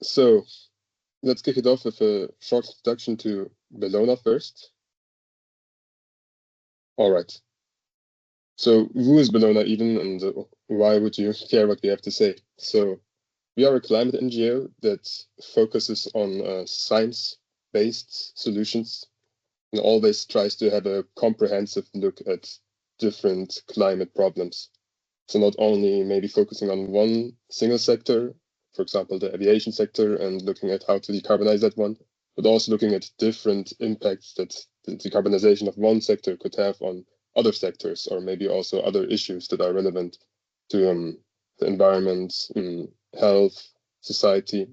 So let's kick it off with a short introduction to Bellona first. All right. So who is Bellona even, and why would you care what we have to say? So we are a climate NGO that focuses on science-based solutions and always tries to have a comprehensive look at different climate problems. So not only maybe focusing on one single sector, for example, the aviation sector, and looking at how to decarbonize that one, but also looking at different impacts that the decarbonization of one sector could have on other sectors, or maybe also other issues that are relevant to the environment, health, society.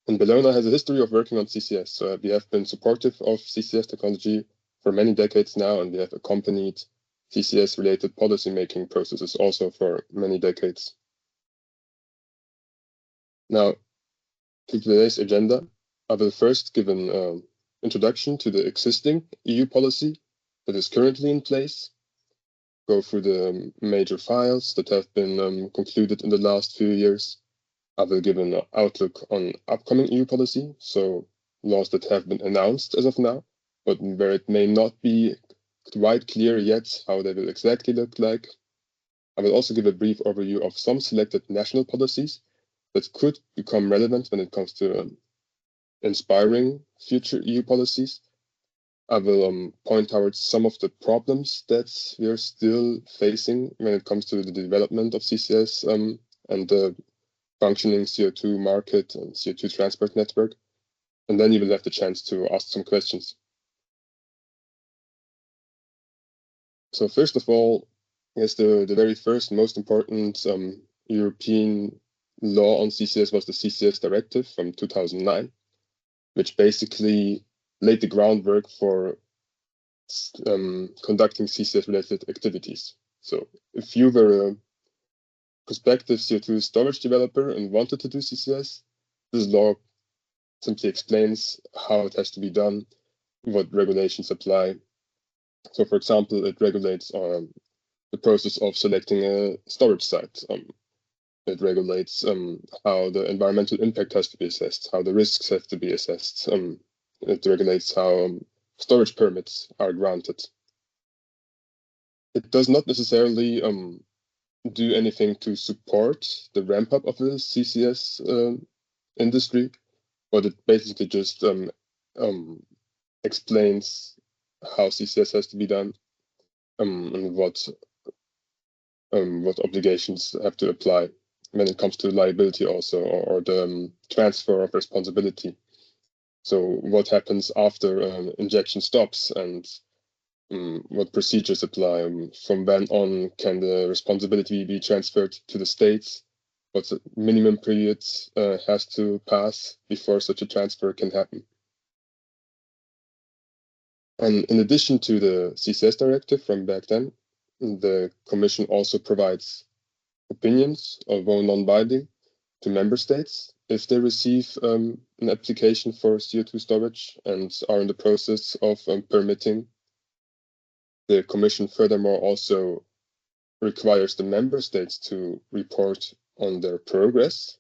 And Bellona has a history of working on CCS. So we have been supportive of CCS technology for many decades now, and we have accompanied CCS-related policymaking processes also for many decades. Now, to today's agenda, I will first give an introduction to the existing EU policy that is currently in place, go through the major files that have been concluded in the last few years. I will give an outlook on upcoming EU policy, so laws that have been announced as of now, but where it may not be quite clear yet how they will exactly look like. I will also give a brief overview of some selected national policies that could become relevant when it comes to inspiring future EU policies. I will point towards some of the problems that we are still facing when it comes to the development of CCS and the functioning CO2 market and CO2 transport network. And then you will have the chance to ask some questions. So first of all, yes, the very first most important European law on CCS was the CCS directive from 2009, which basically laid the groundwork for conducting CCS-related activities. So if you were a prospective CO2 storage developer and wanted to do CCS, this law simply explains how it has to be done, what regulations apply. So, for example, it regulates the process of selecting a storage site. It regulates how the environmental impact has to be assessed, how the risks have to be assessed. It regulates how storage permits are granted. It does not necessarily do anything to support the ramp up of the CCS industry, but it basically just explains how CCS has to be done and what obligations have to apply when it comes to liability also, or the transfer of responsibility. So what happens after injection stops and what procedures apply? From when on can the responsibility be transferred to the states? What the minimum period has to pass before such a transfer can happen? And in addition to the CCS directive from back then, the Commission also provides opinions, although non-binding, to member states if they receive an application for CO2 storage and are in the process of permitting. The Commission furthermore also requires the member states to report on their progress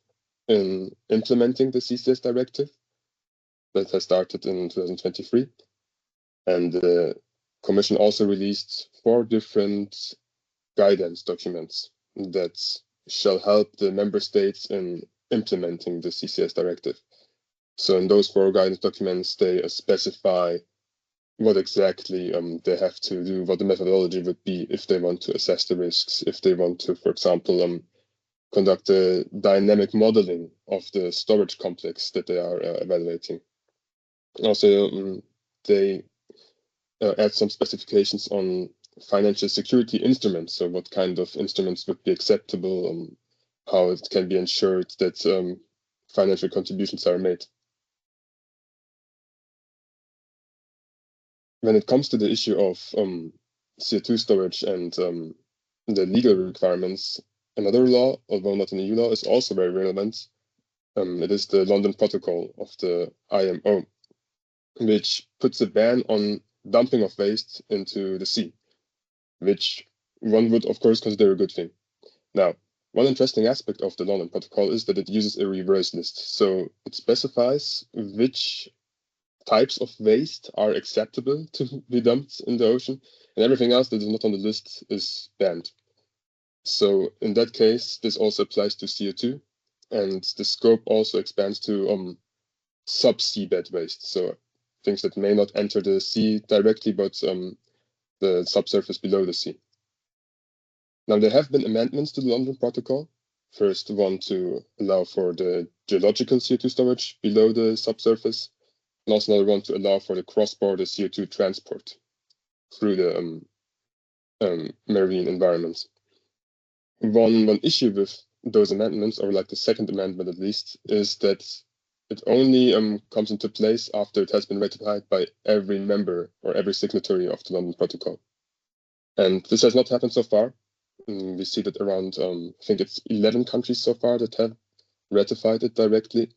in implementing the CCS directive that has started in 2023. And the Commission also released 4 different guidance documents that shall help the member states in implementing the CCS directive. So in those 4 guidance documents, they specify what exactly they have to do, what the methodology would be if they want to assess the risks, if they want to, for example, conduct a dynamic modeling of the storage complex that they are evaluating. Also, they add some specifications on financial security instruments, so what kind of instruments would be acceptable, how it can be ensured that financial contributions are made. When it comes to the issue of CO2 storage and the legal requirements, another law, although not an EU law, is also very relevant. It is the London Protocol of the IMO, which puts a ban on dumping of waste into the sea, which one would, of course, consider a good thing. Now, one interesting aspect of the London Protocol is that it uses a reverse list. So it specifies which types of waste are acceptable to be dumped in the ocean, and everything else that is not on the list is banned. So in that case, this also applies to CO2, and the scope also expands to sub-seabed waste. So things that may not enter the sea directly, but the subsurface below the sea. Now, there have been amendments to the London Protocol. First, one to allow for the geological CO2 storage below the subsurface, and also another one to allow for the cross-border CO2 transport through the marine environment. One issue with those amendments, or like the second amendment at least, is that it only comes into place after it has been ratified by every member or every signatory of the London Protocol. And this has not happened so far. We see that around, I think it's 11 countries so far that have ratified it directly.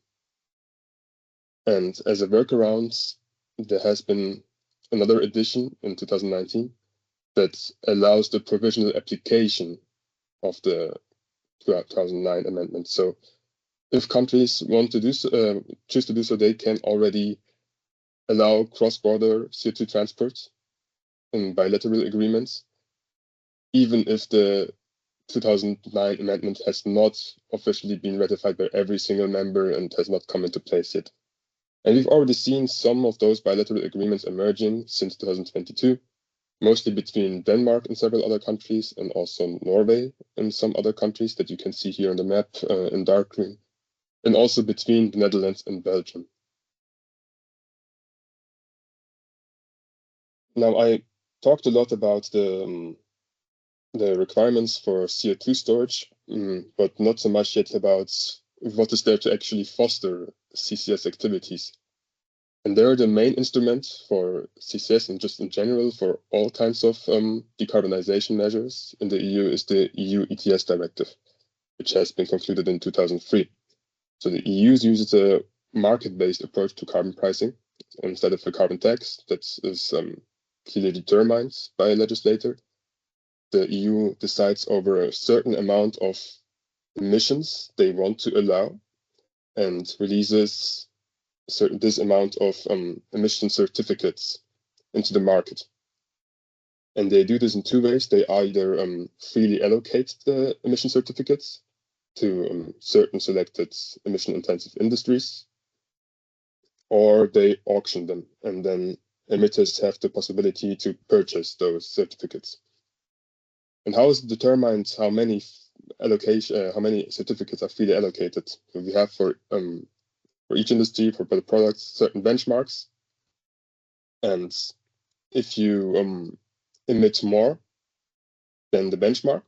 And as a workaround, there has been another edition in 2019 that allows the provisional application of the 2009 amendment. So if countries want to do so, choose to do so, they can already allow cross-border CO2 transport in bilateral agreements, even if the 2009 amendment has not officially been ratified by every single member and has not come into place yet. And we've already seen some of those bilateral agreements emerging since 2022, mostly between Denmark and several other countries, and also Norway and some other countries that you can see here on the map in dark green, and also between the Netherlands and Belgium. Now, I talked a lot about the requirements for CO2 storage, but not so much yet about what is there to actually foster CCS activities. And they're the main instrument for CCS and just in general for all kinds of decarbonization measures in the EU is the EU ETS directive, which has been concluded in 2003. So the EU uses a market-based approach to carbon pricing instead of a carbon tax that is clearly determined by a legislator. The EU decides over a certain amount of emissions they want to allow and releases this amount of emission certificates into the market. And they do this in two ways. They either freely allocate the emission certificates to certain selected emission-intensive industries, or they auction them, and then emitters have the possibility to purchase those certificates. And how is it determined how many certificates are freely allocated? So we have for each industry, for the products, certain benchmarks. And if you emit more than the benchmark,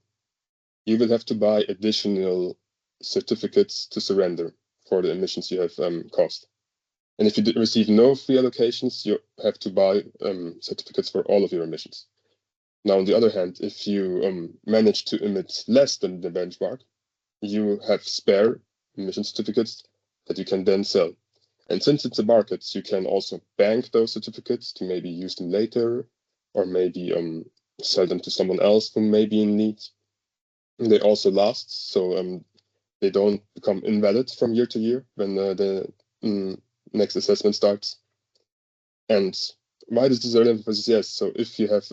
you will have to buy additional certificates to surrender for the emissions you have caused. And if you receive no free allocations, you have to buy certificates for all of your emissions. Now, on the other hand, if you manage to emit less than the benchmark, you have spare emission certificates that you can then sell. And since it's a market, you can also bank those certificates to maybe use them later, or maybe sell them to someone else who may be in need. And they also last, so they don't become invalid from year to year when the next assessment starts. And why is this relevant for CCS? So if you have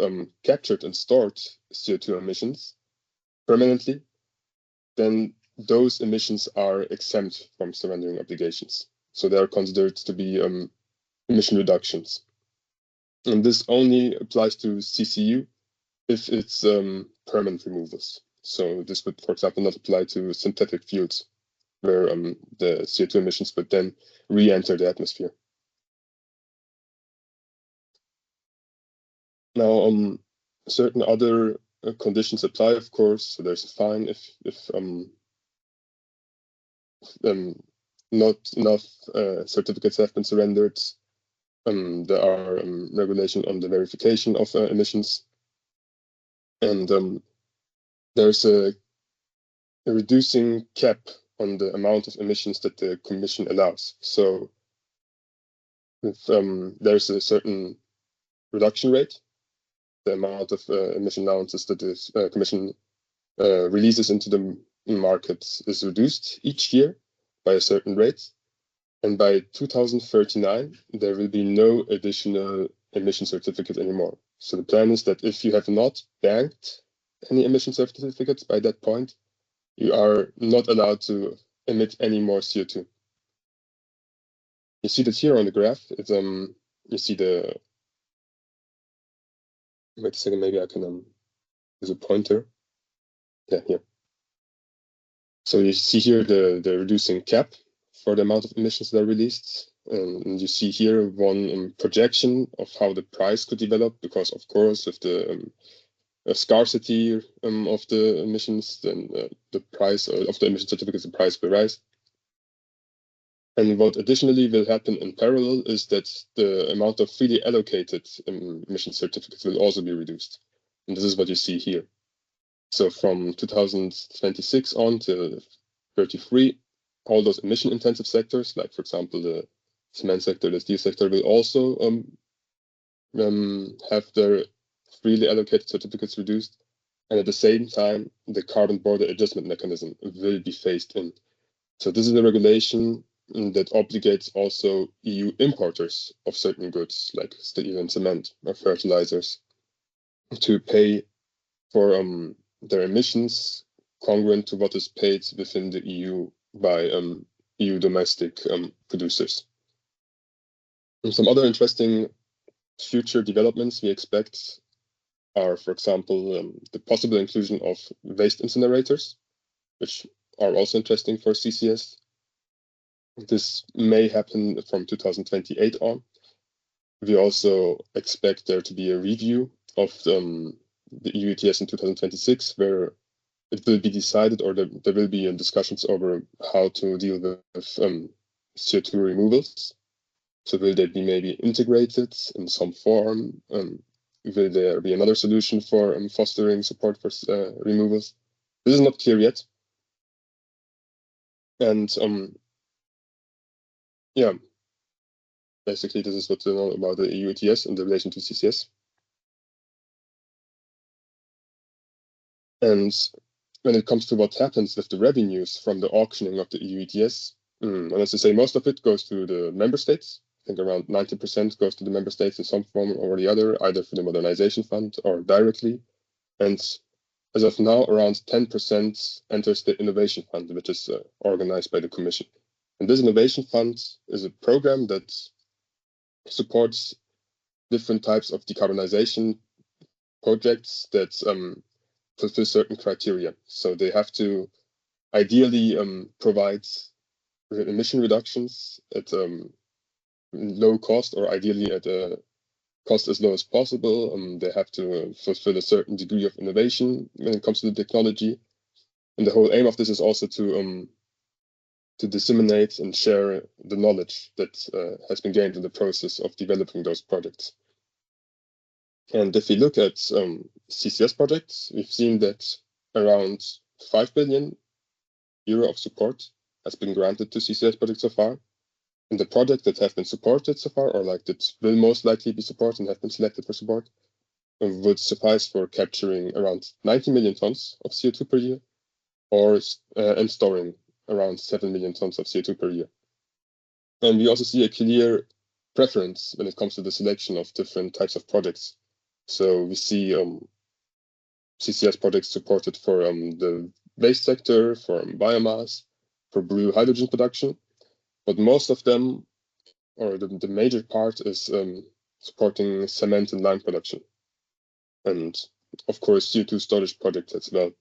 captured and stored CO2 emissions permanently, then those emissions are exempt from surrendering obligations. So they are considered to be emission reductions. And this only applies to CCU if it's permanent removals. So this would, for example, not apply to synthetic fuels, where the CO2 emissions would then re-enter the atmosphere. Now, certain other conditions apply, of course. So there's a fine if not enough certificates have been surrendered. There are regulations on the verification of emissions, and there's a reducing cap on the amount of emissions that the Commission allows. So if there's a certain reduction rate, the amount of emission allowances that the Commission releases into the market is reduced each year by a certain rate. And by 2039, there will be no additional emission certificate anymore. So the plan is that if you have not banked any emission certificates by that point, you are not allowed to emit any more CO2. You see that here on the graph. It's you see the. Wait a second, maybe I can use a pointer. Yeah, here. So you see here the reducing cap for the amount of emissions that are released. And you see here one projection of how the price could develop, because of course, with the scarcity of the emissions, then the price of the emission certificates, the price will rise. And what additionally will happen in parallel is that the amount of freely allocated emission certificates will also be reduced. And this is what you see here. So from 2026 on to 33, all those emission-intensive sectors, like for example the cement sector, the steel sector, will also have their freely allocated certificates reduced, and at the same time, the carbon border adjustment mechanism will be phased in. So this is a regulation that obligates also EU importers of certain goods, like steel and cement or fertilizers, to pay for their emissions congruent to what is paid within the EU by EU domestic producers. And some other interesting future developments we expect are, for example, the possible inclusion of waste incinerators, which are also interesting for CCS. This may happen from 2028 on. We also expect there to be a review of the EU ETS in 2026, where it will be decided, or there will be discussions over how to deal with CO2 removals. So will they be maybe integrated in some form? Will there be another solution for fostering support for removals? This is not clear yet. And yeah, basically this is what to know about the EU ETS in relation to CCS. And when it comes to what happens with the revenues from the auctioning of the EU ETS, and as I say, most of it goes to the member states. I think around 90% goes to the member states in some form or the other, either through the modernization fund or directly. And as of now, around 10% enters the innovation fund, which is organized by the Commission. And this innovation fund is a program that supports different types of decarbonization projects that fulfill certain criteria. So they have to ideally provide emission reductions at low cost, or ideally at a cost as low as possible. They have to fulfill a certain degree of innovation when it comes to the technology. And the whole aim of this is also to disseminate and share the knowledge that has been gained in the process of developing those projects. And if we look at CCS projects, we've seen that around 5 billion euro of support has been granted to CCS projects so far. And the projects that have been supported so far, or like that will most likely be supported and have been selected for support, would suffice for capturing around 90 million tons of CO2 per year, or and storing around 7 million tons of CO2 per year. And we also see a clear preference when it comes to the selection of different types of projects. So we see CCS projects supported for the waste sector, for biomass, for blue hydrogen production, but most of them, or the major part, is supporting cement and lime production, and of course CO2 storage projects as well.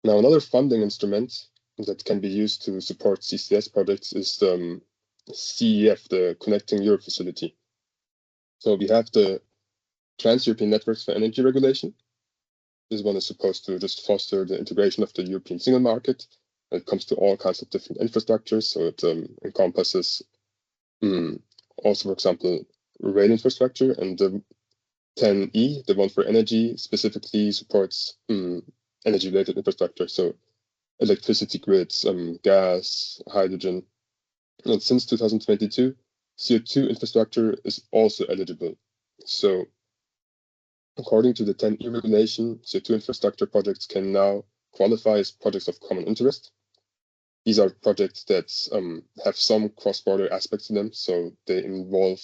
Now, another funding instrument that can be used to support CCS projects is CEF, the Connecting Europe Facility. So we have the Trans-European Networks for Energy Regulation. This one is supposed to just foster the integration of the European single market when it comes to all kinds of different infrastructures. So it encompasses also, for example, rail infrastructure, and the 10E, the one for energy, specifically supports energy-related infrastructure. So electricity grids, gas, hydrogen. And since 2022, CO2 infrastructure is also eligible. So According to the 10E regulation, CO2 infrastructure projects can now qualify as projects of common interest. These are projects that have some cross-border aspects to them, so they involve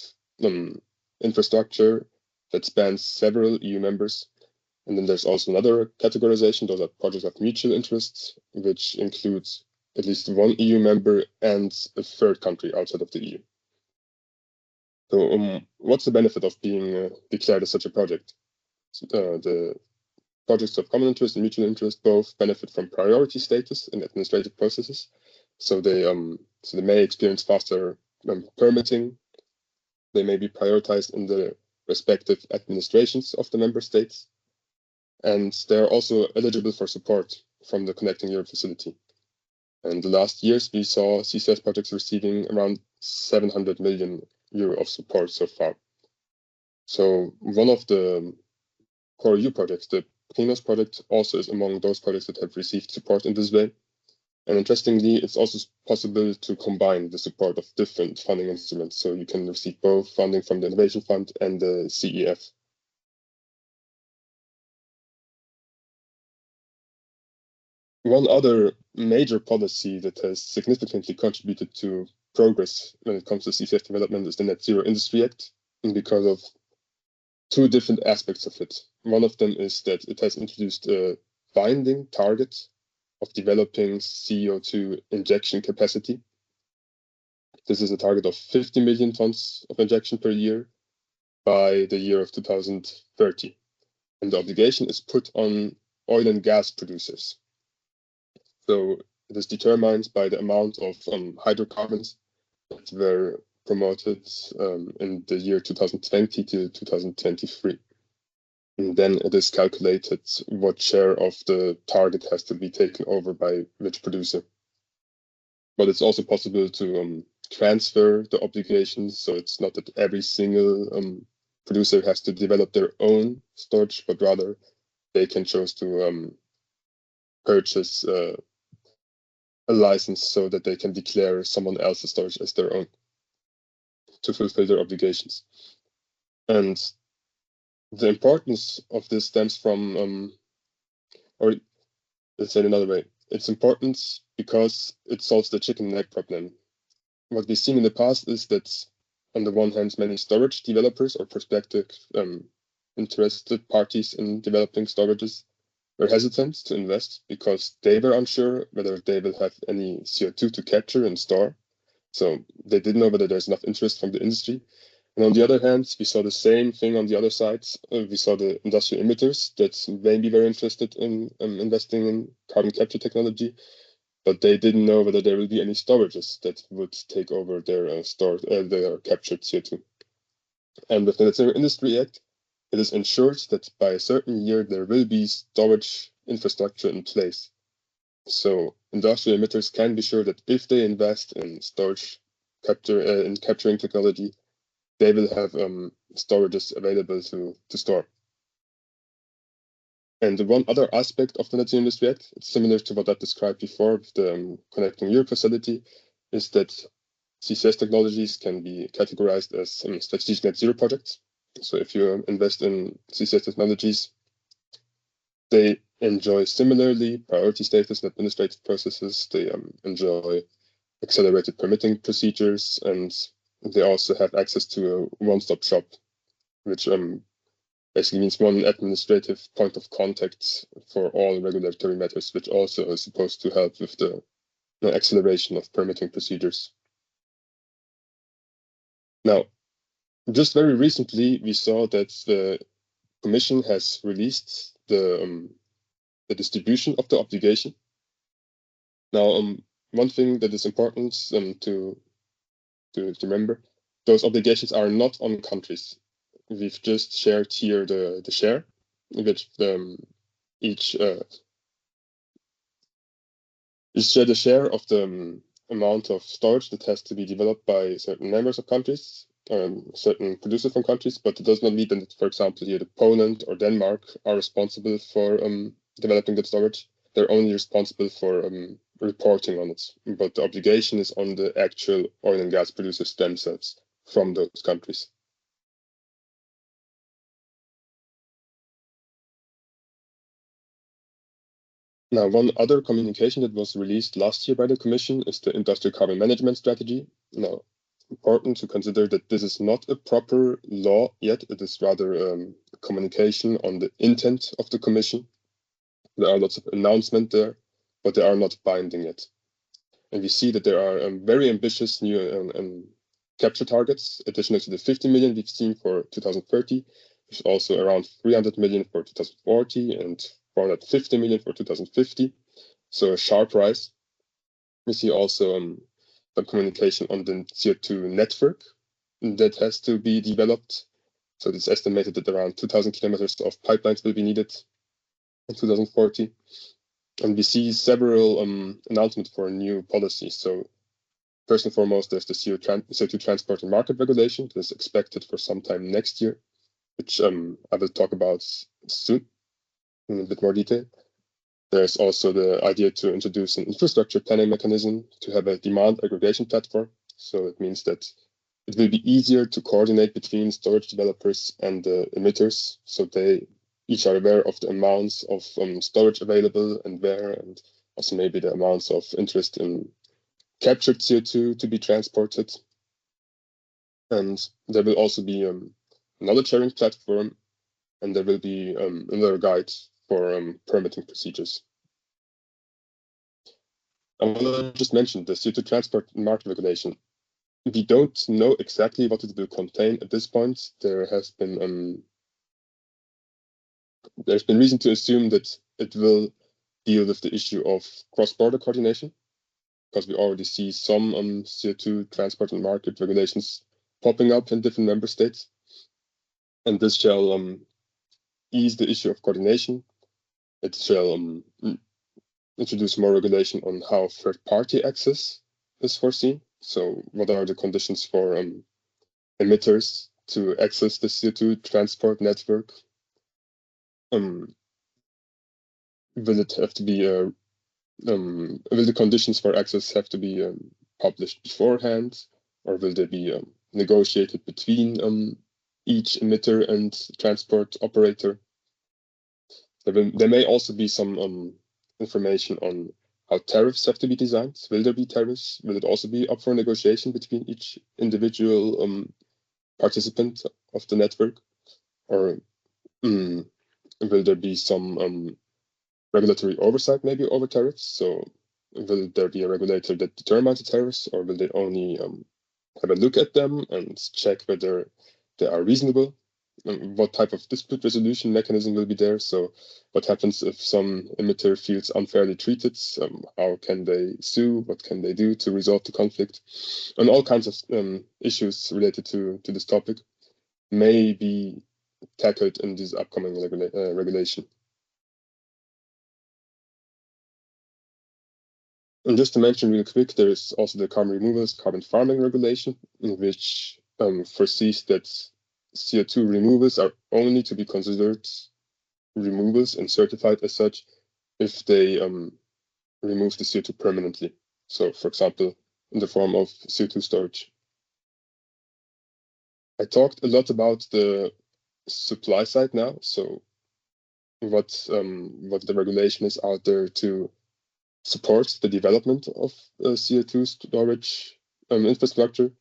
infrastructure that spans several EU members. And then there's also another categorization. Those are projects of mutual interests, which includes at least one EU member and a third country outside of the EU. So what's the benefit of being declared as such a project? The projects of common interest and mutual interest both benefit from priority status in administrative processes. So they may experience faster permitting. They may be prioritized in the respective administrations of the member states. And they're also eligible for support from the Connecting Europe facility. And the last years, we saw CCS projects receiving around 700 million euro of support so far. So one of the COREu projects, the Behnam project, also is among those projects that have received support in this way. And interestingly, it's also possible to combine the support of different funding instruments. So you can receive both funding from the Innovation Fund and the CEF. One other major policy that has significantly contributed to progress when it comes to CCS development is the Net Zero Industry Act, because of two different aspects of it. One of them is that it has introduced a binding target of developing CO2 injection capacity. This is a target of 50 million tons of injection per year by the year of 2030. And the obligation is put on oil and gas producers. So it is determined by the amount of hydrocarbons that were promoted in the year 2020 to 2023. And then it is calculated what share of the target has to be taken over by which producer. But it's also possible to transfer the obligations, so it's not that every single producer has to develop their own storage, but rather they can choose to purchase a license so that they can declare someone else's storage as their own to fulfill their obligations. And the importance of this stems from, or let's say it another way, it's important because it solves the chicken and egg problem. What we've seen in the past is that, on the one hand, many storage developers or prospective interested parties in developing storages were hesitant to invest because they were unsure whether they will have any CO2 to capture and store. So they didn't know whether there's enough interest from the industry. And on the other hand, we saw the same thing on the other side. We saw the industrial emitters that may be very interested in investing in carbon capture technology, but they didn't know whether there will be any storages that would take over their their captured CO2. And with the Net Zero Industry Act, it is ensured that by a certain year there will be storage infrastructure in place. So industrial emitters can be sure that if they invest in storage in capturing technology, they will have storages available to store. And the one other aspect of the Net Zero Industry Act, it's similar to what I've described before with the Connecting Europe facility, is that CCS technologies can be categorized as strategic net zero projects. So if you invest in CCS technologies, they enjoy similarly priority status and administrative processes. They enjoy accelerated permitting procedures, and they also have access to a one-stop shop, which basically means one administrative point of contact for all regulatory matters, which also is supposed to help with the acceleration of permitting procedures. Now, just very recently, we saw that the Commission has released the distribution of the obligation. Now, one thing that is important to remember, those obligations are not on countries. We've just shared here the share, which each share the share of the amount of storage that has to be developed by certain members of countries, certain producers from countries, but it does not mean that, for example, here Poland or Denmark are responsible for developing that storage. They're only responsible for reporting on it, but the obligation is on the actual oil and gas producers themselves from those countries. Now, one other communication that was released last year by the Commission is the Industrial Carbon Management Strategy. Now, important to consider that this is not a proper law yet. It is rather a communication on the intent of the Commission. There are lots of announcements there, but they are not binding yet. And we see that there are very ambitious new capture targets, additional to the 50 million we've seen for 2030, which is also around 300 million for 2040 and 450 million for 2050. So a sharp rise. We see also some communication on the CO2 network that has to be developed. So it's estimated that around 2,000 kilometers of pipelines will be needed in 2040. And we see several announcements for new policies. So first and foremost, there's the CO2 transport and market regulation that is expected for sometime next year, which I will talk about soon in a bit more detail. There's also the idea to introduce an infrastructure planning mechanism to have a demand aggregation platform. So it means that it will be easier to coordinate between storage developers and the emitters, so they each are aware of the amounts of storage available and where, and also maybe the amounts of interest in captured CO2 to be transported. And there will also be a knowledge sharing platform, and there will be another guide for permitting procedures. I want to just mention the CO2 transport and market regulation. We don't know exactly what it will contain at this point. There's been reason to assume that it will deal with the issue of cross-border coordination, because we already see some CO2 transport and market regulations popping up in different member states. And this shall ease the issue of coordination. It shall introduce more regulation on how third-party access is foreseen. So what are the conditions for emitters to access the CO2 transport network? Will it have to be will the conditions for access have to be published beforehand, or will they be negotiated between each emitter and transport operator? There may also be some information on how tariffs have to be designed. Will there be tariffs? Will it also be up for negotiation between each individual participant of the network? Or will there be some regulatory oversight maybe over tariffs? So will there be a regulator that determines the tariffs, or will they only have a look at them and check whether they are reasonable? What type of dispute resolution mechanism will be there? So what happens if some emitter feels unfairly treated? How can they sue? What can they do to resolve the conflict? And all kinds of issues related to this topic may be tackled in this upcoming regulation. And just to mention real quick, there is also the carbon removals, carbon farming regulation, which foresees that CO2 removals are only to be considered removals and certified as such if they remove the CO2 permanently. So, for example, in the form of CO2 storage. I talked a lot about the supply side now. So, what the regulation is out there to support the development of CO2 storage infrastructure.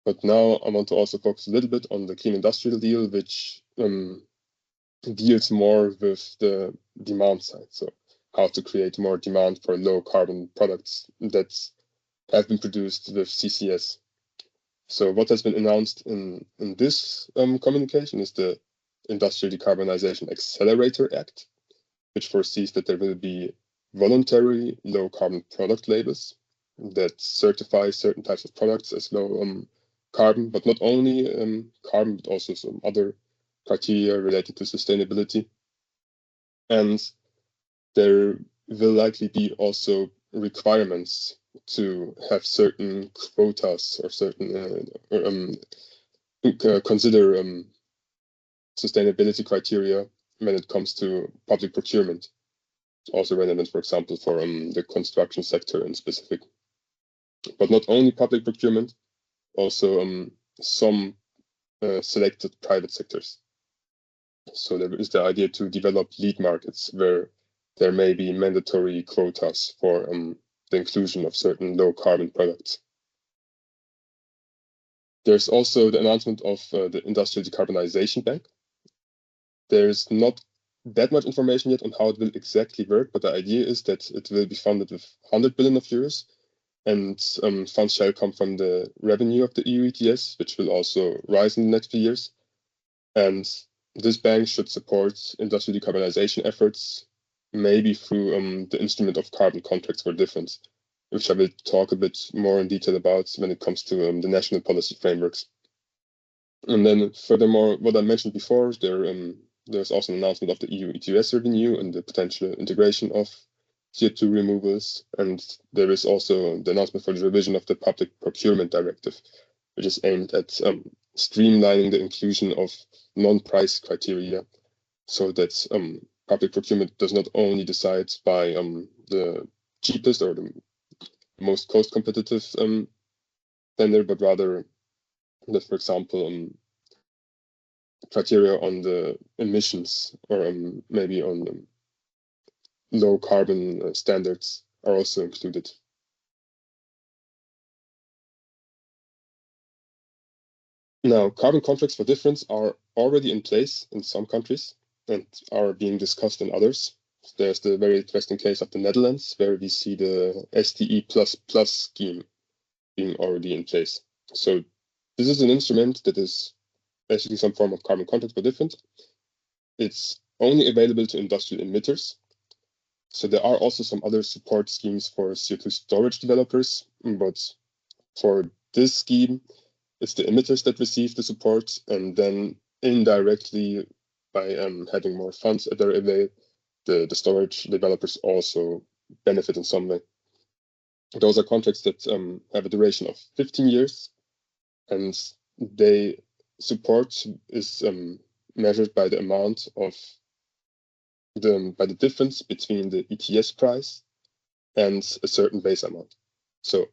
But now I want to also focus a little bit on the Clean Industrial Deal, which deals more with the demand side. So how to create more demand for low carbon products that have been produced with CCS. So what has been announced in this communication is the Industrial Decarbonization Accelerator Act, which foresees that there will be voluntary low carbon product labels that certify certain types of products as low carbon, but not only carbon, but also some other criteria related to sustainability. And there will likely be also requirements to have certain quotas or certain consider sustainability criteria when it comes to public procurement. It's also relevant, for example, for the construction sector in specific. But not only public procurement, also some selected private sectors. So there is the idea to develop lead markets where there may be mandatory quotas for the inclusion of certain low carbon products. There's also the announcement of the Industrial Decarbonization Bank. There's not that much information yet on how it will exactly work, but the idea is that it will be funded with 100 billion of euros, and funds shall come from the revenue of the EU ETS, which will also rise in the next few years. And this bank should support industrial decarbonization efforts, maybe through the instrument of carbon contracts for difference, which I will talk a bit more in detail about when it comes to the national policy frameworks. And then furthermore, what I mentioned before, there's also an announcement of the EU ETS revenue and the potential integration of CO2 removals. And there is also the announcement for the revision of the Public Procurement Directive, which is aimed at streamlining the inclusion of non-price criteria, so that public procurement does not only decide by the cheapest or the most cost competitive tender, but rather that, for example, criteria on the emissions or maybe on low carbon standards are also included. Now, carbon contracts for difference are already in place in some countries and are being discussed in others. There's the very interesting case of the Netherlands, where we see the STE++ scheme being already in place. So this is an instrument that is basically some form of carbon contract for difference. It's only available to industrial emitters. So there are also some other support schemes for CO2 storage developers, but for this scheme, it's the emitters that receive the support, and then indirectly, by having more funds at their avail, the storage developers also benefit in some way. Those are contracts that have a duration of 15 years, and they support is measured by the amount of by the difference between the ETS price and a certain base amount. So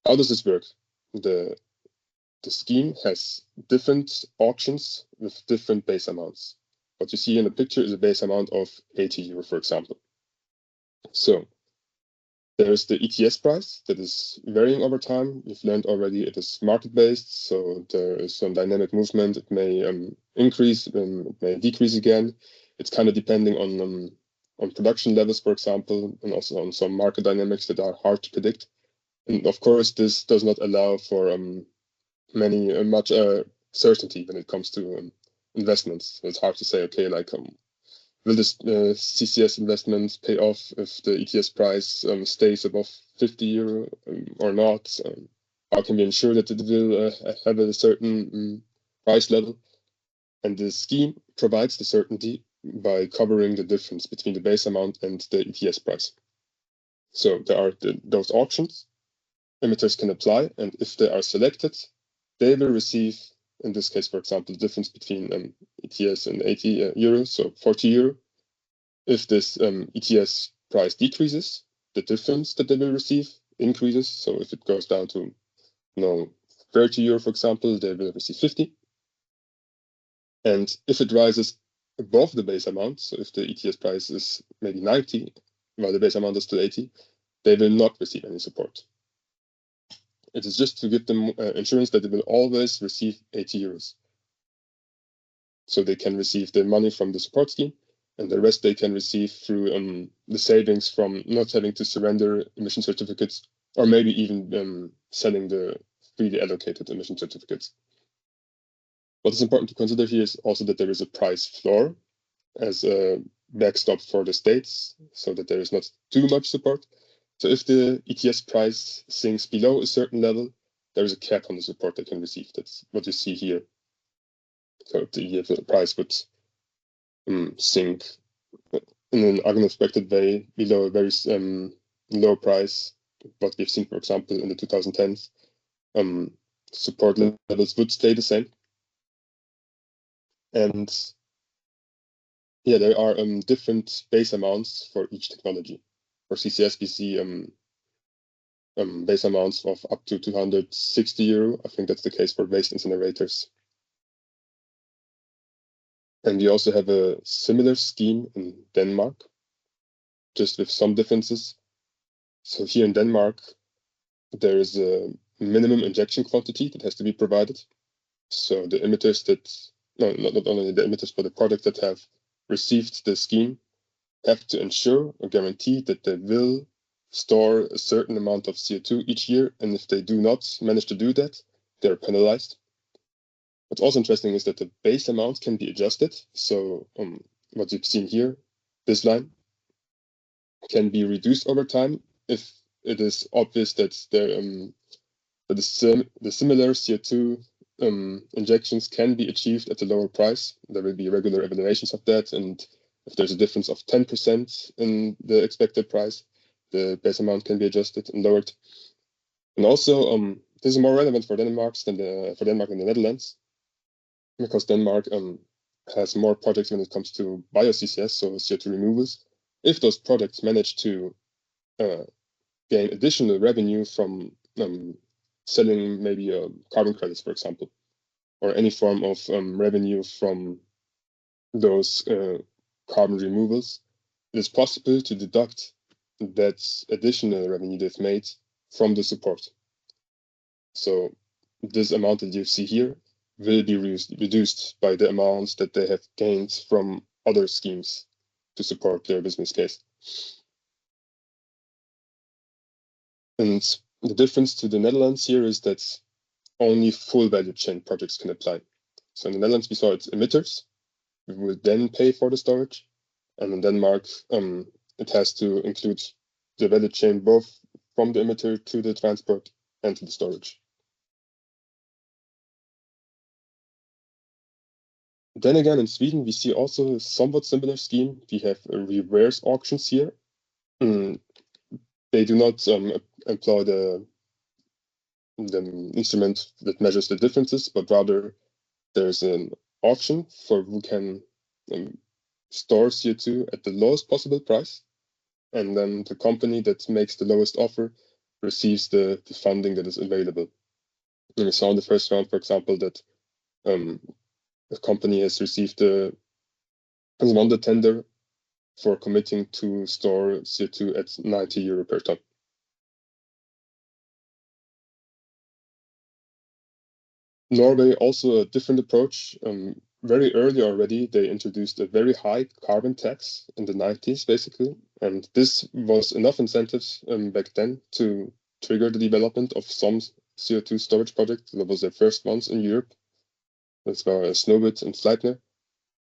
how does this work? The scheme has different auctions with different base amounts. What you see in the picture is a base amount of 80 euro, for example. So there's the ETS price that is varying over time. We've learned already it is market-based, so there is some dynamic movement. It may increase, it may decrease again. It's kind of depending on production levels, for example, and also on some market dynamics that are hard to predict. And of course, this does not allow for much certainty when it comes to investments. So it's hard to say, okay, like will this CCS investment pay off if the ETS price stays above 50 euro or not? How can we ensure that it will have a certain price level? And the scheme provides the certainty by covering the difference between the base amount and the ETS price. So there are those auctions. Emitters can apply, and if they are selected, they will receive, in this case, for example, the difference between ETS and 80 euros, so 40 euro. If this ETS price decreases, the difference that they will receive increases. So if it goes down to 30 euro, for example, they will receive 50. And if it rises above the base amount, so if the ETS price is maybe 90, while the base amount is still 80, they will not receive any support. It is just to give them assurance that they will always receive 80 euros. So they can receive the money from the support scheme, and the rest they can receive through the savings from not having to surrender emission certificates, or maybe even selling the freely allocated emission certificates. What is important to consider here is also that there is a price floor as a backstop for the states, so that there is not too much support. So if the ETS price sinks below a certain level, there is a cap on the support they can receive. That's what you see here. So if the price would sink in an unexpected way below a very low price, what we've seen, for example, in the 2010s, support levels would stay the same. And yeah, there are different base amounts for each technology. For CCS, we see base amounts of up to 260 euro. I think that's the case for waste incinerators. And we also have a similar scheme in Denmark. just with some differences. So here in Denmark, there is a minimum injection quantity that has to be provided. So the emitters that, no, not only the emitters, but the products that have received the scheme have to ensure or guarantee that they will store a certain amount of CO2 each year. And if they do not manage to do that, they're penalized. What's also interesting is that the base amount can be adjusted. So what you've seen here, this line, can be reduced over time if it is obvious that the similar CO2 injections can be achieved at a lower price. There will be regular evaluations of that, and if there's a difference of 10% in the expected price, the base amount can be adjusted and lowered. And also, this is more relevant for Denmark than the Netherlands, because Denmark has more projects when it comes to bio-CCS, so CO2 removals. If those projects manage to gain additional revenue from selling maybe carbon credits, for example, or any form of revenue from those carbon removals, it is possible to deduct that additional revenue they've made from the support. So this amount that you see here will be reduced by the amounts that they have gained from other schemes to support their business case. And the difference to the Netherlands here is that only full value chain projects can apply. So in the Netherlands, we saw it's emitters who will then pay for the storage. And in Denmark, it has to include the value chain both from the emitter to the transport and to the storage. Then again, in Sweden, we see also a somewhat similar scheme. We have reverse auctions here. They do not employ the instrument that measures the differences, but rather there's an auction for who can store CO2 at the lowest possible price. And then the company that makes the lowest offer receives the funding that is available. And we saw in the first round, for example, that a company has won the tender for committing to store CO2 at 90 euro per ton. Norway also a different approach. Very early already, they introduced a very high carbon tax in the 90s, basically. And this was enough incentives back then to trigger the development of some CO2 storage projects. That was their first ones in Europe. That's where Snøhvit and Sleipner.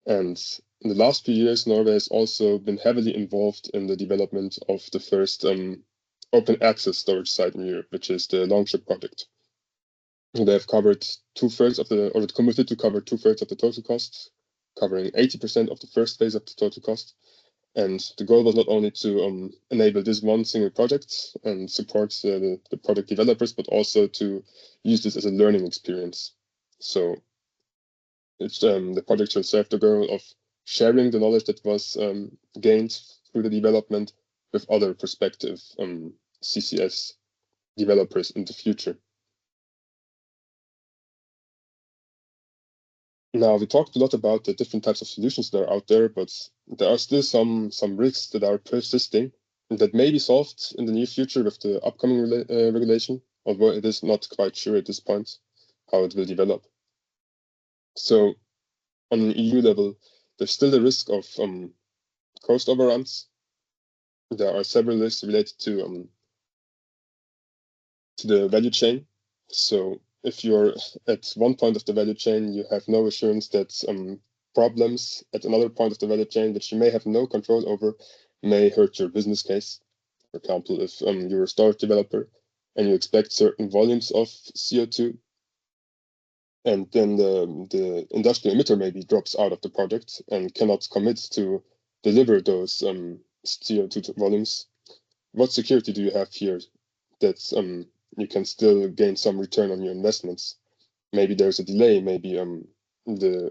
And in the last few years, Norway has also been heavily involved in the development of the first open access storage site in Europe, which is the Longship project. They have covered committed to cover 2/3 of the total cost, covering 80% of the first phase of the total cost. And the goal was not only to enable this one single project and support the product developers, but also to use this as a learning experience. So it's the project shall serve the goal of sharing the knowledge that was gained through the development with other prospective CCS developers in the future. Now, we talked a lot about the different types of solutions that are out there, but there are still some risks that are persisting that may be solved in the near future with the upcoming regulation, although it is not quite sure at this point how it will develop. So on an EU level, there's still the risk of cost overruns. There are several risks related to the value chain. So if you're at one point of the value chain, you have no assurance that problems at another point of the value chain that you may have no control over may hurt your business case. For example, if you're a storage developer and you expect certain volumes of CO2, and then the industrial emitter maybe drops out of the project and cannot commit to deliver those CO2 volumes, what security do you have here that you can still gain some return on your investments? Maybe there's a delay, maybe the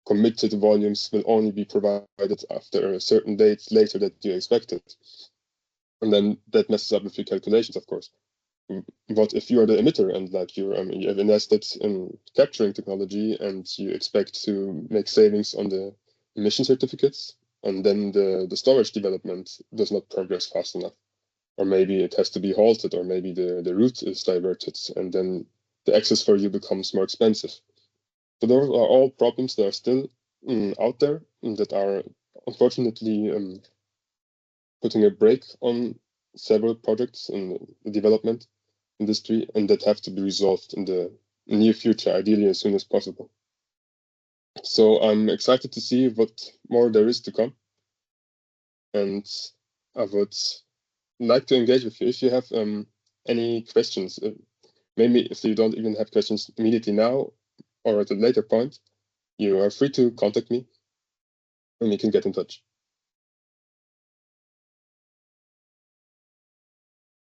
committed volumes will only be provided after a certain date later that you expected. And then that messes up with your calculations, of course. What if you're the emitter and like you have invested in capturing technology and you expect to make savings on the emission certificates, and then the storage development does not progress fast enough. Or maybe it has to be halted, or maybe the route is diverted, and then the access for you becomes more expensive. So those are all problems that are still out there that are unfortunately putting a brake on several projects in the development industry, and that have to be resolved in the near future, ideally as soon as possible. So I'm excited to see what more there is to come, and I would like to engage with you. If you have any questions, maybe if you don't even have questions immediately now or at a later point, you are free to contact me and we can get in touch.